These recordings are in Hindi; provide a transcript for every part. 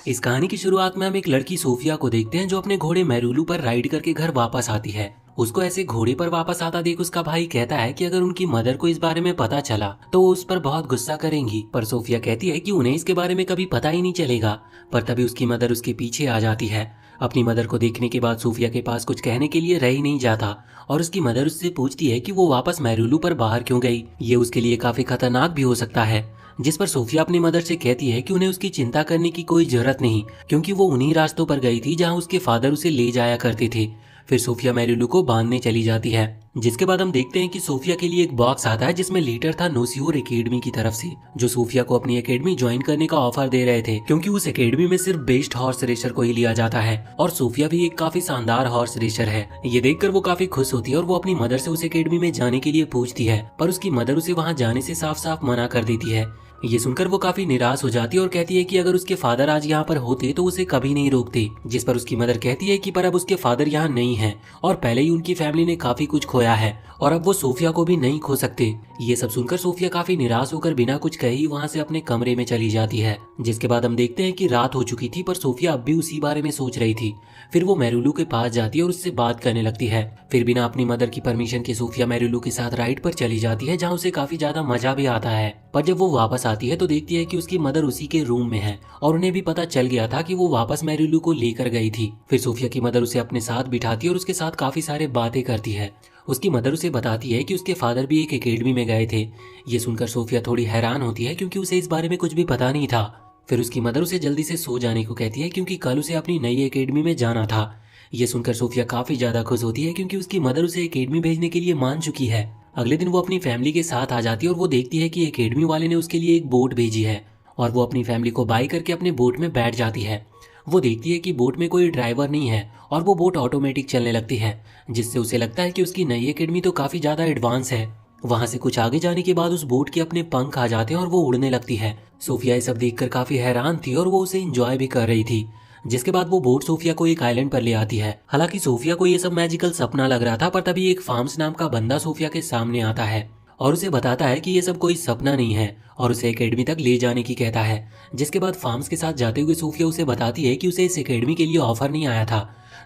इस कहानी की शुरुआत में हम एक लड़की सोफिया को देखते हैं जो अपने घोड़े मेरुलू पर राइड करके घर वापस आती है। उसको ऐसे घोड़े पर वापस आता देख उसका भाई कहता है कि अगर उनकी मदर को इस बारे में पता चला तो वो उस पर बहुत गुस्सा करेंगी, पर सोफिया कहती है कि उन्हें इसके बारे में कभी पता ही नहीं चलेगा। पर तभी उसकी मदर उसके पीछे आ जाती है। अपनी मदर को देखने के बाद सोफिया के पास कुछ कहने के लिए रह ही नहीं जाता और उसकी मदर उससे पूछती है कि वो वापस मेरुलू पर बाहर क्यों गई। ये उसके लिए काफी खतरनाक भी हो सकता है। जिस पर सोफिया अपनी मदर से कहती है कि उन्हें उसकी चिंता करने की कोई जरूरत नहीं, क्योंकि वो उन्हीं रास्तों पर गई थी जहां उसके फादर उसे ले जाया करते थे। फिर सोफिया मेरुलू को बांधने चली जाती है। जिसके बाद हम देखते हैं कि सोफिया के लिए एक बॉक्स आता है जिसमें लेटर था नोसियोर एकेडमी की तरफ से, जो सोफिया को अपनी एकेडमी ज्वाइन करने का ऑफर दे रहे थे, क्योंकि उस एकेडमी में सिर्फ बेस्ट हॉर्स रेसर को ही लिया जाता है और सोफिया भी एक काफी शानदार हॉर्स रेसर है। ये देखकर वो काफी खुश होती है और वो अपनी मदर से उस एकेडमी में जाने के लिए पूछती है, पर उसकी मदर उसे वहाँ जाने से साफ साफ मना कर देती है। ये सुनकर वो काफी निराश हो जाती है और कहती है कि अगर उसके फादर आज यहाँ पर होते तो उसे कभी नहीं रोकते। जिस पर उसकी मदर कहती है कि पर अब उसके फादर यहाँ नहीं हैं और पहले ही उनकी फैमिली ने काफी कुछ खोया है और अब वो सोफिया को भी नहीं खो सकते। ये सब सुनकर सोफिया काफी निराश होकर बिना कुछ कहे ही वहाँ से अपने कमरे में चली जाती है। जिसके बाद हम देखते हैं कि रात हो चुकी थी पर सोफिया अब भी उसी बारे में सोच रही थी। फिर वो मेरुलू के पास जाती है और उससे बात करने लगती है। फिर बिना अपनी मदर की परमिशन के सोफिया मेरुलू के साथ राइड पर चली जाती है, जहाँ उसे काफी ज्यादा मजा भी आता है। पर जब वो वापस आती है तो देखती है कि उसकी मदर उसी के रूम में है और उन्हें भी पता चल गया था कि वो वापस मेरुलू को लेकर गई थी। फिर सोफिया की मदर उसे अपने साथ बिठाती है और उसके साथ काफी सारे बातें करती है। उसकी मदर उसे बताती है कि उसके फादर भी एक एकेडमी में गए थे। ये सुनकर सोफिया थोड़ी हैरान होती है क्योंकि उसे इस बारे में कुछ भी पता नहीं था। फिर उसकी मदर उसे जल्दी से सो जाने को कहती है क्योंकि कल उसे अपनी नई एकेडमी में जाना था। ये सुनकर सोफिया काफी ज्यादा खुश होती है क्योंकि उसकी मदर उसे एकेडमी भेजने के लिए मान चुकी है। अगले दिन वो अपनी फैमिली के साथ आ जाती है और वो देखती है कि एकेडमी वाले ने उसके लिए एक बोट भेजी है और वो अपनी फैमिली को बाय करके अपने बोट में बैठ जाती है। वो देखती है कि बोट में कोई ड्राइवर नहीं है और वो बोट ऑटोमेटिक चलने लगती है, जिससे उसे लगता है कि उसकी नई एकेडमी तो काफी ज्यादा एडवांस है। वहां से कुछ आगे जाने के बाद उस बोट के अपने पंख आ जाते हैं और वो उड़ने लगती है। सोफिया ये सब देखकर काफी हैरान थी और वो उसे एंजॉय भी कर रही थी। जिसके बाद वो बोट सोफिया को एक आइलैंड पर ले आती है। हालांकि सोफिया को ये सब मैजिकल सपना लग रहा था, पर तभी एक फार्म्स नाम का बंदा सोफिया के सामने आता है और उसे बताता है कि ये सब कोई सपना नहीं है और उसे एकेडमी तक ले जाने की कहता है। जिसके बाद फार्म्स के साथ जाते हुए सोफिया उसे बताती है कि उसे इस एकेडमी के लिए ऑफर नहीं आया था।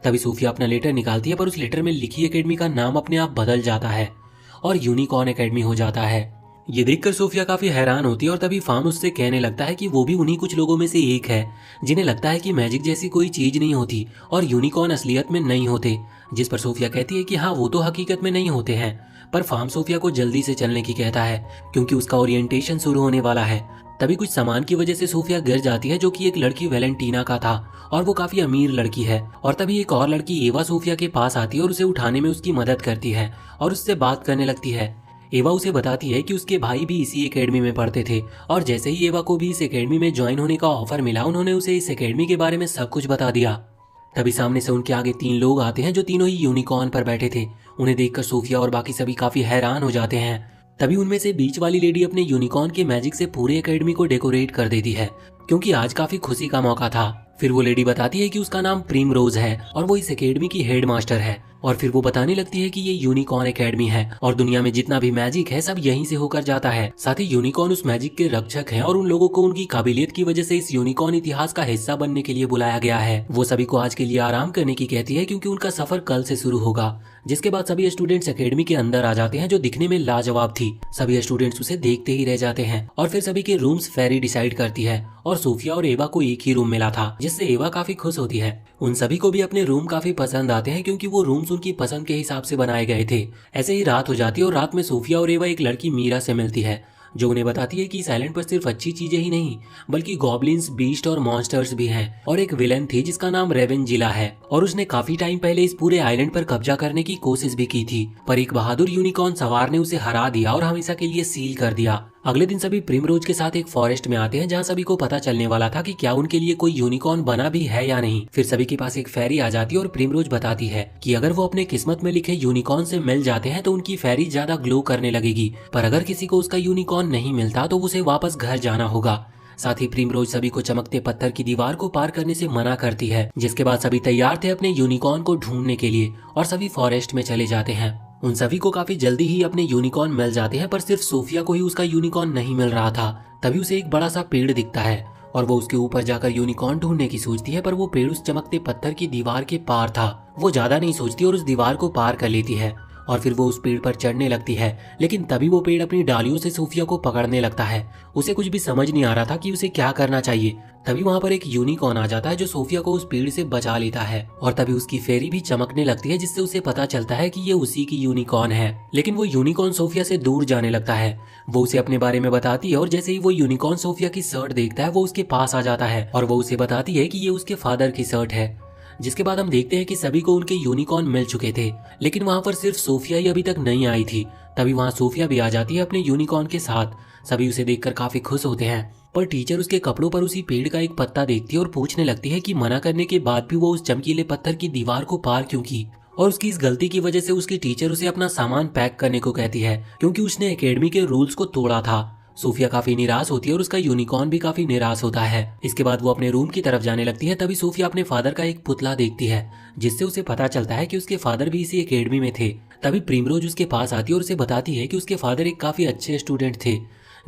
तभी सोफिया अपना लेटर निकालती है, पर उस लेटर में लिखी एकेडमी का नाम अपने आप बदल जाता है और यूनिकॉर्न एकेडमी हो जाता है। ये देखकर सोफिया काफी हैरान होती है और तभी फार्म उससे कहने लगता है कि वो भी उन्हीं कुछ लोगों में से एक है जिन्हें लगता है कि मैजिक जैसी कोई चीज नहीं होती और यूनिकॉर्न असलियत में नहीं होते। जिस पर सोफिया कहती है कि हाँ, वो तो हकीकत में नहीं होते हैं। पर फार्म सोफिया को जल्दी से चलने की कहता है क्योंकि उसका ओरिएंटेशन शुरू होने वाला है। तभी कुछ सामान की वजह से सोफिया गिर जाती है, जो कि एक लड़की वैलेंटीना का था और वो काफी अमीर लड़की है। और तभी एक और लड़की एवा सोफिया के पास आती है और उसे उठाने में उसकी मदद करती है और उससे बात करने लगती है। एवा उसे बताती है कि उसके भाई भी इसी एकेडमी में पढ़ते थे और जैसे ही एवा को भी इस एकेडमी में ज्वाइन होने का ऑफर मिला, उन्होंने उसे इस एकेडमी के बारे में सब कुछ बता दिया। तभी सामने से उनके आगे 3 लोग आते हैं जो तीनों ही यूनिकॉर्न पर बैठे थे। उन्हें देखकर सोफिया और बाकी सभी काफी हैरान हो जाते हैं। तभी उनमें से बीच वाली लेडी अपने यूनिकॉर्न के मैजिक से पूरे एकेडमी को डेकोरेट कर देती है, क्योंकि आज काफी खुशी का मौका था। फिर वो लेडी बताती है कि उसका नाम प्रिमरोज है और वो इस एकेडमी की हेड मास्टर है। और फिर वो बताने लगती है कि ये यूनिकॉर्न एकेडमी है और दुनिया में जितना भी मैजिक है सब यहीं से होकर जाता है। साथ ही यूनिकॉर्न उस मैजिक के रक्षक हैं और उन लोगों को उनकी काबिलियत की वजह से इस यूनिकॉर्न इतिहास का हिस्सा बनने के लिए बुलाया गया है। वो सभी को आज के लिए आराम करने की कहती है क्योंकि उनका सफर कल से शुरू होगा। जिसके बाद सभी स्टूडेंट्स एकेडमी के अंदर आ जाते हैं, जो दिखने में लाजवाब थी। सभी स्टूडेंट्स उसे देखते ही रह जाते हैं और फिर सभी के रूम्स फेरी डिसाइड करती है और सोफिया और एवा को एक ही रूम मिला था, जिससे एवा काफी खुश होती है। उन सभी को भी अपने रूम काफी पसंद आते हैं क्योंकि वो रूम्स उनकी पसंद के हिसाब से बनाए गए थे। ऐसे ही रात हो जाती है और रात में सोफिया और एवा एक लड़की मीरा से मिलती है, जो उन्हें बताती है कि इस आइलैंड पर सिर्फ अच्छी चीजें ही नहीं बल्कि गॉब्लिन्स, बीस्ट और मॉन्स्टर्स भी हैं। और एक विलन थी जिसका नाम रेवेंजिला है और उसने काफी टाइम पहले इस पूरे आइलैंड पर कब्जा करने की कोशिश भी की थी, पर एक बहादुर यूनिकॉर्न सवार ने उसे हरा दिया और हमेशा के लिए सील कर दिया। अगले दिन सभी प्रिमरोज के साथ एक फॉरेस्ट में आते हैं, जहाँ सभी को पता चलने वाला था कि क्या उनके लिए कोई यूनिकॉर्न बना भी है या नहीं। फिर सभी के पास एक फेरी आ जाती है और प्रिमरोज बताती है कि अगर वो अपने किस्मत में लिखे यूनिकॉर्न से मिल जाते हैं तो उनकी फेरी ज्यादा ग्लो करने लगेगी, पर अगर किसी को उसका यूनिकॉर्न नहीं मिलता तो उसे वापस घर जाना होगा। साथ ही प्रिमरोज सभी को चमकते पत्थर की दीवार को पार करने से मना करती है। जिसके बाद सभी तैयार थे अपने यूनिकॉर्न को ढूंढने के लिए और सभी फॉरेस्ट में चले जाते हैं। उन सभी को काफी जल्दी ही अपने यूनिकॉर्न मिल जाते हैं, पर सिर्फ सोफिया को ही उसका यूनिकॉर्न नहीं मिल रहा था। तभी उसे एक बड़ा सा पेड़ दिखता है और वो उसके ऊपर जाकर यूनिकॉर्न ढूंढने की सोचती है, पर वो पेड़ उस चमकते पत्थर की दीवार के पार था। वो ज्यादा नहीं सोचती और उस दीवार को पार कर लेती है और फिर वो उस पेड़ पर चढ़ने लगती है, लेकिन तभी वो पेड़ अपनी डालियों से सोफिया को पकड़ने लगता है। उसे कुछ भी समझ नहीं आ रहा था कि उसे क्या करना चाहिए। तभी वहाँ पर एक यूनिकॉर्न आ जाता है जो सोफिया को उस पेड़ से बचा लेता है और तभी उसकी फेरी भी चमकने लगती है, जिससे उसे पता चलता है कि ये उसी की यूनिकॉर्न है। लेकिन वो यूनिकॉर्न सोफिया से दूर जाने लगता है। वो उसे अपने बारे में बताती है और जैसे ही वो यूनिकॉर्न सोफिया की शर्ट देखता है वो उसके पास आ जाता है और वो उसे बताती है कि ये उसके फादर की शर्ट है। जिसके बाद हम देखते हैं कि सभी को उनके यूनिकॉर्न मिल चुके थे, लेकिन वहाँ पर सिर्फ सोफिया ही अभी तक नहीं आई थी। तभी वहाँ सोफिया भी आ जाती है अपने यूनिकॉर्न के साथ। सभी उसे देखकर काफी खुश होते हैं, पर टीचर उसके कपड़ों पर उसी पेड़ का एक पत्ता देखती है और पूछने लगती है कि मना करने के बाद भी वो उस चमकीले पत्थर की दीवार को पार क्यों की। और उसकी इस गलती की वजह से उसकी टीचर उसे अपना सामान पैक करने को कहती है, क्योंकि उसने एकेडमी के रूल्स को तोड़ा था। सोफिया काफी निराश होती है और उसका यूनिकॉर्न भी काफी निराश होता है। इसके बाद वो अपने रूम की तरफ जाने लगती है। तभी सोफिया अपने फादर का एक पुतला देखती है, जिससे उसे पता चलता है कि उसके फादर भी इसी एकेडमी में थे। तभी प्रिमरोज उसके पास आती है और उसे बताती है कि उसके फादर एक काफी अच्छे स्टूडेंट थे।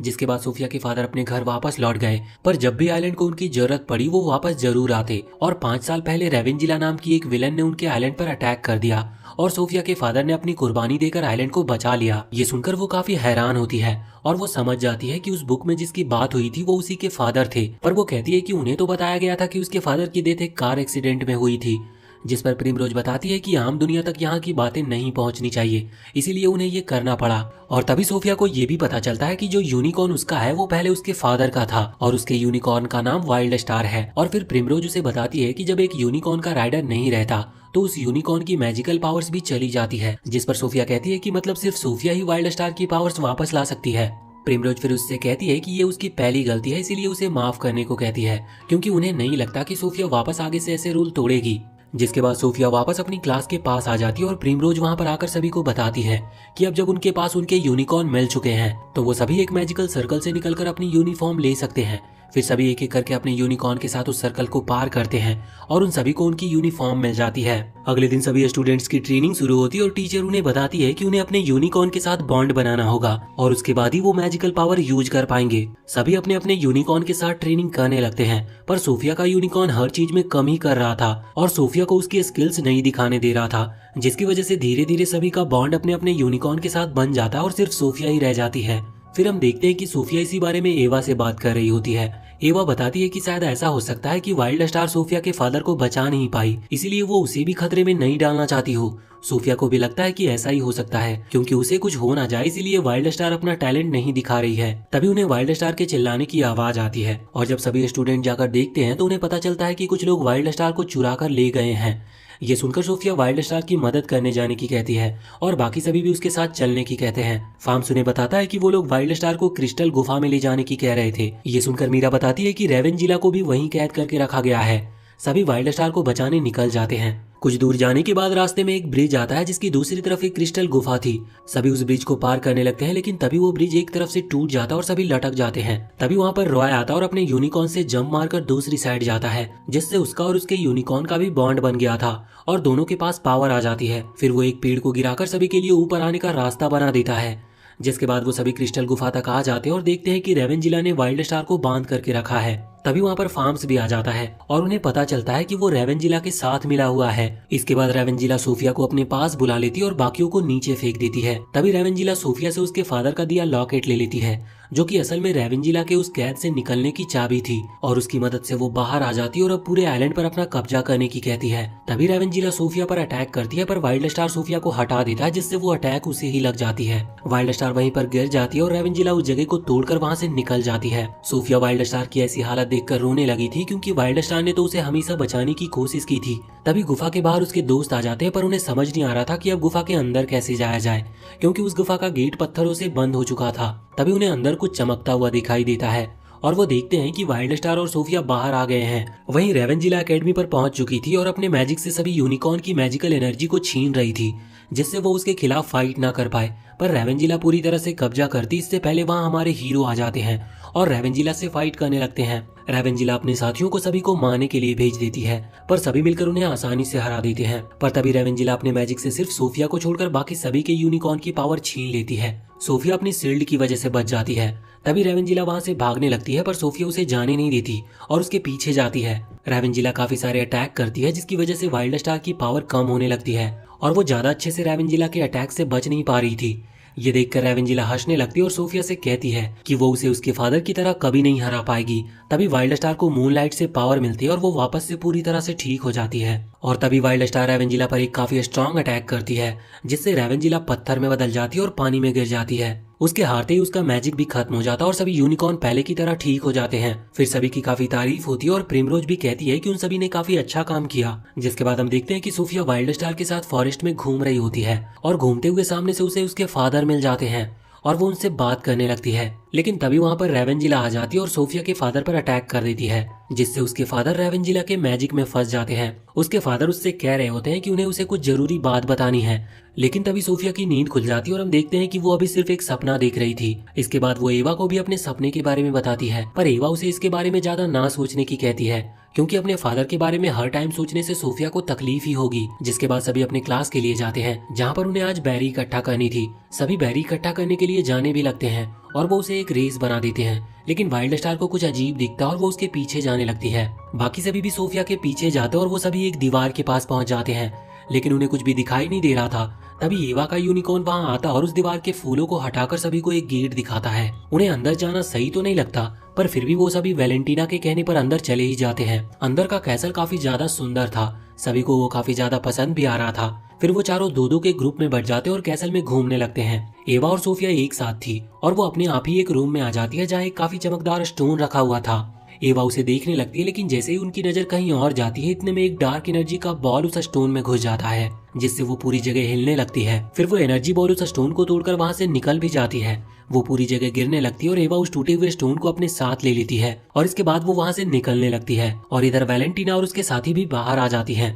जिसके बाद सोफिया के फादर अपने घर वापस लौट गए, पर जब भी आइलैंड को उनकी जरूरत पड़ी वो वापस जरूर आते। और 5 साल पहले रेवेंजिला नाम की एक विलन ने उनके आइलैंड पर अटैक कर दिया और सोफिया के फादर ने अपनी कुर्बानी देकर आइलैंड को बचा लिया। ये सुनकर वो काफी हैरान होती है और वो समझ जाती है कि उस बुक में जिसकी बात हुई थी वो उसी के फादर थे। पर वो कहती है कि उन्हें तो बताया गया था कि उसके फादर की डेथ एक कार एक्सीडेंट में हुई थी। जिस पर प्रिमरोज बताती है कि आम दुनिया तक यहाँ की बातें नहीं पहुँचनी चाहिए, इसीलिए उन्हें ये करना पड़ा। और तभी सोफिया को ये भी पता चलता है कि जो यूनिकॉर्न उसका है वो पहले उसके फादर का था और उसके यूनिकॉर्न का नाम वाइल्ड स्टार है। और फिर प्रिमरोज उसे बताती है कि जब एक यूनिकॉर्न का राइडर नहीं रहता तो उस यूनिकॉर्न की मैजिकल पावर्स भी चली जाती है। जिस पर सोफिया कहती है कि मतलब सिर्फ सोफिया ही वाइल्ड स्टार की पावर्स वापस ला सकती है। प्रिमरोज फिर उससे कहती है कि ये उसकी पहली गलती है, इसीलिए उसे माफ करने को कहती है, क्योंकि उन्हें नहीं लगता कि सोफिया वापस आगे से ऐसे रूल तोड़ेगी। जिसके बाद सोफिया वापस अपनी क्लास के पास आ जाती है और प्रिमरोज वहां पर आकर सभी को बताती है कि अब जब उनके पास उनके यूनिकॉर्न मिल चुके हैं तो वो सभी एक मैजिकल सर्कल से निकलकर अपनी यूनिफॉर्म ले सकते हैं। फिर सभी एक एक करके अपने यूनिकॉर्न के साथ उस सर्कल को पार करते हैं और उन सभी को उनकी यूनिफॉर्म मिल जाती है। अगले दिन सभी स्टूडेंट्स की ट्रेनिंग शुरू होती है और टीचर उन्हें बताती है कि उन्हें अपने यूनिकॉर्न के साथ बॉन्ड बनाना होगा और उसके बाद ही वो मैजिकल पावर यूज कर पाएंगे। सभी अपने अपने यूनिकॉर्न के साथ ट्रेनिंग करने लगते हैं, पर सोफिया का यूनिकॉर्न हर चीज में कम ही कर रहा था और सोफिया को उसकी स्किल्स नहीं दिखाने दे रहा था, जिसकी वजह से धीरे धीरे सभी का बॉन्ड अपने अपने यूनिकॉर्न के साथ बन जाता है और सिर्फ सोफिया ही रह जाती है। फिर हम देखते हैं कि सोफिया इसी बारे में एवा से बात कर रही होती है। एवा बताती है कि शायद ऐसा हो सकता है कि वाइल्ड स्टार सोफिया के फादर को बचा नहीं पाई, इसीलिए वो उसे भी खतरे में नहीं डालना चाहती हो। सोफिया को भी लगता है कि ऐसा ही हो सकता है, क्योंकि उसे कुछ हो ना जाए इसीलिए वाइल्ड स्टार अपना टैलेंट नहीं दिखा रही है। तभी उन्हें वाइल्ड स्टार के चिल्लाने की आवाज आती है और जब सभी स्टूडेंट जाकर देखते हैं तो उन्हें पता चलता है कि कुछ लोग वाइल्ड स्टार को चुरा कर ले गए हैं। ये सुनकर सोफिया वाइल्ड स्टार की मदद करने जाने की कहती है और बाकी सभी भी उसके साथ चलने की कहते हैं। फार्म्स उन्हें बताता है कि वो लोग वाइल्ड स्टार को क्रिस्टल गुफा में ले जाने की कह रहे थे। ये सुनकर मीरा बताती है कि रेवेंजिला को भी वहीं कैद करके रखा गया है। सभी वाइल्ड स्टार को बचाने निकल जाते हैं। कुछ दूर जाने के बाद रास्ते में एक ब्रिज आता है जिसकी दूसरी तरफ एक क्रिस्टल गुफा थी। सभी उस ब्रिज को पार करने लगते हैं, लेकिन तभी वो ब्रिज एक तरफ से टूट जाता है और सभी लटक जाते हैं। तभी वहाँ पर रॉय आता है और अपने यूनिकॉर्न से जंप मारकर दूसरी साइड जाता है, जिससे उसका और उसके यूनिकॉर्न का भी बॉन्ड बन गया था और दोनों के पास पावर आ जाती है। फिर वो एक पेड़ को गिराकर सभी के लिए ऊपर आने का रास्ता बना देता है। जिसके बाद वो सभी क्रिस्टल गुफा तक आ जाते हैं और देखते हैं कि रेवेंजिला ने वाइल्ड स्टार को बांध करके रखा है। तभी वहाँ पर फार्म्स भी आ जाता है और उन्हें पता चलता है कि वो रेवेंजिला के साथ मिला हुआ है। इसके बाद रेवेंजिला सोफिया को अपने पास बुला लेती है और बाकियों को नीचे फेंक देती है। तभी रेवेंजिला सोफिया से उसके फादर का दिया लॉकेट ले लेती है, जो कि असल में रेवेंजिला के उस कैद से निकलने की चाबी थी और उसकी मदद से वो बाहर आ जाती है और अब पूरे आइलैंड पर अपना कब्जा करने की कहती है। तभी रेवेंजिला सोफिया पर अटैक करती है, पर वाइल्ड स्टार सोफिया को हटा देता है, जिससे वो अटैक उसे ही लग जाती है। वाइल्ड स्टार वहीं पर गिर जाती है और रेवेंजिला उस जगह को तोड़कर वहाँ से निकल जाती है। सोफिया वाइल्ड स्टार की ऐसी हालत देखकर रोने लगी थी, क्योंकि वाइल्ड स्टार ने तो उसे हमेशा बचाने की कोशिश की थी। तभी गुफा के बाहर उसके दोस्त आ जाते हैं, पर उन्हें समझ नहीं आ रहा था कि अब गुफा के अंदर कैसे जाया जाए, क्योंकि उस गुफा का गेट पत्थरों से बंद हो चुका था। तभी उन्हें अंदर कुछ चमकता हुआ दिखाई देता है और वो देखते हैं कि वाइल्ड स्टार और सोफिया बाहर आ गए हैं। वहीं रेवेंजिला एकेडमी पर पहुंच चुकी थी और अपने मैजिक से सभी यूनिकॉर्न की मैजिकल एनर्जी को छीन रही थी, जिससे वो उसके खिलाफ फाइट ना कर पाए। पर रेवेंजिला पूरी तरह से कब्जा करती इससे पहले वहाँ हमारे हीरो आ जाते हैं और रेवेंजिला से फाइट करने लगते हैं। रेवेंजिला अपने साथियों को सभी को मारने के लिए भेज देती है, पर सभी मिलकर उन्हें आसानी से हरा देते हैं। पर तभी रेवेंजिला अपने मैजिक से सिर्फ सोफिया को छोड़कर बाकी सभी के यूनिकॉर्न की पावर छीन लेती है। सोफिया अपनी शील्ड की वजह से बच जाती है। तभी रेवेंजिला वहाँ से भागने लगती है, पर सोफिया उसे जाने नहीं देती और उसके पीछे जाती है। रेवेंजिला काफी सारे अटैक करती है, जिसकी वजह से वाइल्ड स्टार की पावर कम होने लगती है और वो ज्यादा अच्छे से रेवेंजिला के अटैक से बच नहीं पा रही थी। ये देखकर रेवेंजिला हंसने लगती है और सोफिया से कहती है कि वो उसे उसके फादर की तरह कभी नहीं हरा पाएगी। तभी वाइल्ड स्टार को मूनलाइट से पावर मिलती है और वो वापस से पूरी तरह से ठीक हो जाती है। और तभी वाइल्ड स्टार रेवेंजिला पर एक काफी स्ट्रॉन्ग अटैक करती है, जिससे रेवेंजिला पत्थर में बदल जाती है और पानी में गिर जाती है। उसके हारते ही उसका मैजिक भी खत्म हो जाता है और सभी यूनिकॉर्न पहले की तरह ठीक हो जाते हैं। फिर सभी की काफी तारीफ होती है और प्रिमरोज भी कहती है कि उन सभी ने काफी अच्छा काम किया। जिसके बाद हम देखते हैं कि सोफिया वाइल्ड स्टार के साथ फॉरेस्ट में घूम रही होती है और घूमते हुए सामने से उसे उसके फादर मिल जाते हैं और वो उनसे बात करने लगती है। लेकिन तभी वहाँ पर रेवेंजिला आ जाती है और सोफिया के फादर पर अटैक कर देती है, जिससे उसके फादर रेवेंजिला के मैजिक में फंस जाते हैं। उसके फादर उससे कह रहे होते हैं कि उन्हें उसे कुछ जरूरी बात बतानी है, लेकिन तभी सोफिया की नींद खुल जाती है और हम देखते हैं कि वो अभी सिर्फ एक सपना देख रही थी। इसके बाद वो एवा को भी अपने सपने के बारे में बताती है, पर एवा उसे इसके बारे में ज्यादा ना सोचने की कहती है, क्योंकि अपने फादर के बारे में हर टाइम सोचने से सोफिया को तकलीफ ही होगी। जिसके बाद सभी अपने क्लास के लिए जाते हैं, जहाँ पर उन्हें आज बैरी इकट्ठा करनी थी। सभी बैरी इकट्ठा करने के लिए जाने भी लगते हैं और वो उसे एक रेस बना देते हैं, लेकिन वाइल्ड स्टार को कुछ अजीब दिखता है और वो उसके पीछे जाने लगती है। बाकी सभी भी सोफिया के पीछे जाते हैं और वो सभी एक दीवार के पास पहुंच जाते हैं, लेकिन उन्हें कुछ भी दिखाई नहीं दे रहा था। तभी एवा का यूनिकॉर्न वहाँ आता और उस दीवार के फूलों को हटाकर सभी को एक गेट दिखाता है। उन्हें अंदर जाना सही तो नहीं लगता, पर फिर भी वो सभी वैलेंटीना के कहने पर अंदर चले ही जाते हैं। अंदर का कैसल काफी ज्यादा सुंदर था, सभी को वो काफी ज्यादा पसंद भी आ रहा था। फिर वो चारों दो के ग्रुप में बढ़ जाते और कैसल में घूमने लगते हैं। एवा और सोफिया एक साथ थी और वो अपने आप ही एक रूम में आ जाती है, जहाँ एक काफी चमकदार स्टोन रखा हुआ था। एवा उसे देखने लगती है, लेकिन जैसे ही उनकी नजर कहीं और जाती है, इतने में एक डार्क एनर्जी का बॉल उस स्टोन में घुस जाता है, जिससे वो पूरी जगह हिलने लगती है। फिर वो एनर्जी बॉल उस स्टोन को तोड़कर वहाँ से निकल भी जाती है। वो पूरी जगह गिरने लगती है और एवा उस टूटे हुए स्टोन को अपने साथ ले लेती है और इसके बाद वो वहाँ से निकलने लगती है। और इधर वैलेंटीना और उसके साथी भी बाहर आ जाती है।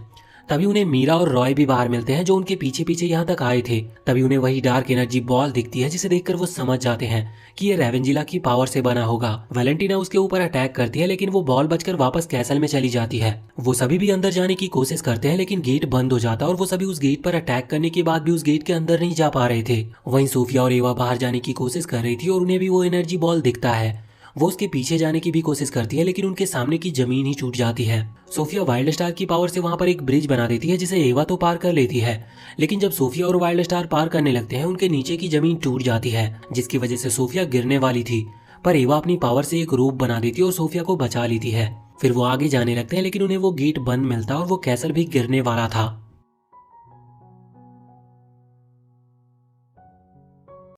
तभी उन्हें मीरा और रॉय भी बाहर मिलते हैं, जो उनके पीछे पीछे यहाँ तक आए थे। तभी उन्हें वही डार्क एनर्जी बॉल दिखती है, जिसे देखकर वो समझ जाते हैं कि ये रेवेंजिला की पावर से बना होगा। वैलेंटीना उसके ऊपर अटैक करती है, लेकिन वो बॉल बचकर वापस कैसल में चली जाती है। वो सभी भी अंदर जाने की कोशिश करते हैं, लेकिन गेट बंद हो जाता है और वो सभी उस गेट पर अटैक करने के बाद भी उस गेट के अंदर नहीं जा पा रहे थे। वहीं सोफिया और एवा बाहर जाने की कोशिश कर रही थी और उन्हें भी वो एनर्जी बॉल दिखता है। वो उसके पीछे जाने की भी कोशिश करती है, लेकिन उनके सामने की जमीन ही टूट जाती है। सोफिया वाइल्ड स्टार की पावर से वहां पर एक ब्रिज बना देती है, जिसे एवा तो पार कर लेती है, लेकिन जब सोफिया और वाइल्ड स्टार पार करने लगते हैं, उनके नीचे की जमीन टूट जाती है, जिसकी वजह से सोफिया गिरने वाली थी। पर एवा अपनी पावर से एक रूप बना देती है और सोफिया को बचा लेती है। फिर वो आगे जाने लगते हैं, लेकिन उन्हें वो गेट बंद मिलता है और वो कैसल भी गिरने वाला था।